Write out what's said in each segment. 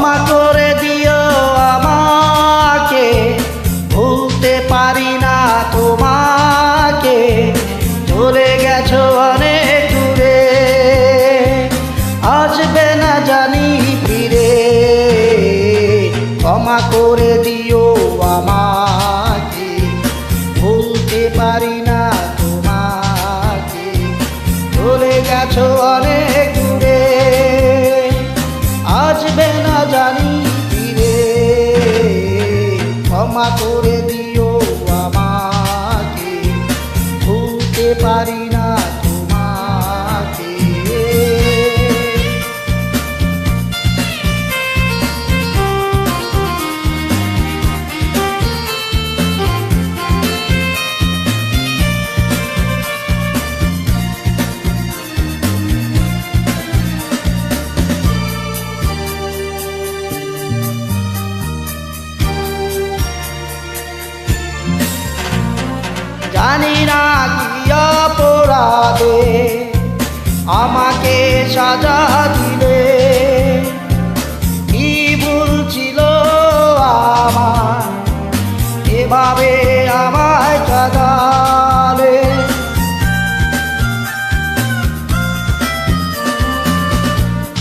ক্ষমা করে দিও আমাকে, ভুলতে পারি না তোমাকে, চলে গেছো অনেক দূরে, আসবে না জানি ফিরে। ক্ষমা করে দিও আমাকে, ভুলতে পারি না তোমাকে, চলে গেছো অনেক দূরে, আসবে না জানি ফিরে। ক্ষমা করে দিও আমাকে, ভুলতে পারি না তোমাকে। জানি না কি অপরাধে আমাকে সাজা দিলে, কি ভুল ছিল আমার এভাবে আমায় কাঁদালে।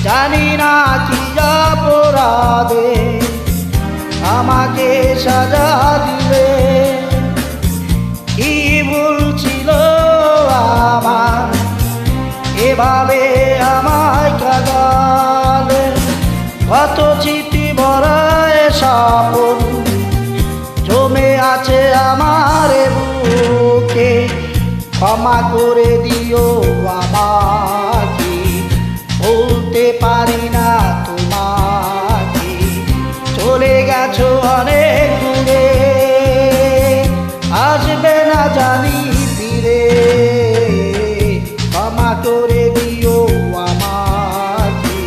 জানি না কি অপরাধে আমাকে সাজা দিলে, কি ভুল ছিল আমার এভাবে আমায় কাঁদালে। কত চিঠি ভরা স্বপ্ন জমে আছে আমার বুকে, ক্ষমা করে দিও আমাকে, বলতে পারি না তোমাকে, চলে গেছো অনেক দূরে, আসবে না জানি ফিরে। ক্ষমা করে দিও আমাকে,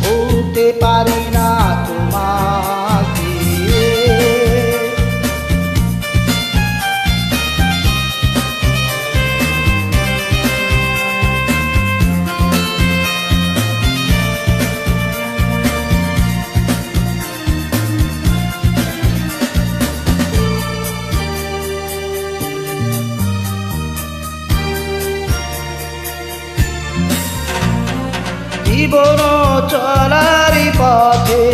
বলতে পারি না তোমাকে। জীবন চলারই পথে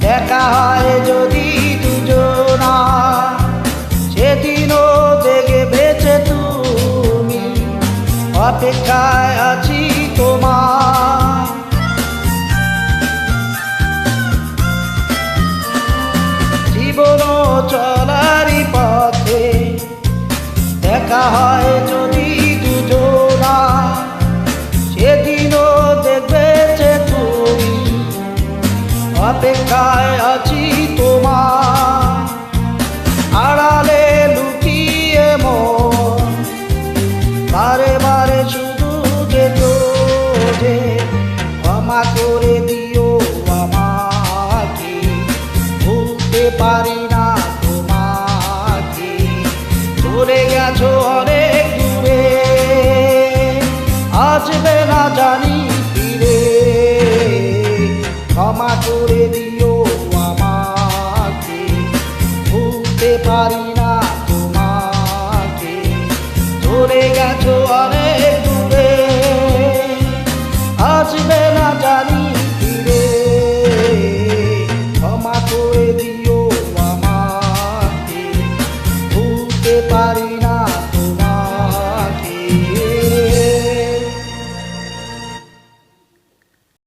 দেখা হয় যদি দুজনা, সেদিনও দেখে বেঁচে তুমি, অপেক্ষায় আছি তোমার। জীবন চলারই পথে দেখা হয় যদি দুজনা, সেদিনও দেখবে যে তুমি, অপেক্ষায় আছি তোমার। আড়ালে লুকিয়ে মন বারে বারে শুধু যে তোরে, ক্ষমা করে দিও আমাকে, ভুলতে পারি না তোমাকে, চলে গেছো অনেক দূরে, আসবে না জানি ফিরে। ক্ষমা করে দিও আমাকে, ভুলতে পারি না তোমাকে, চলে গেছো অনেক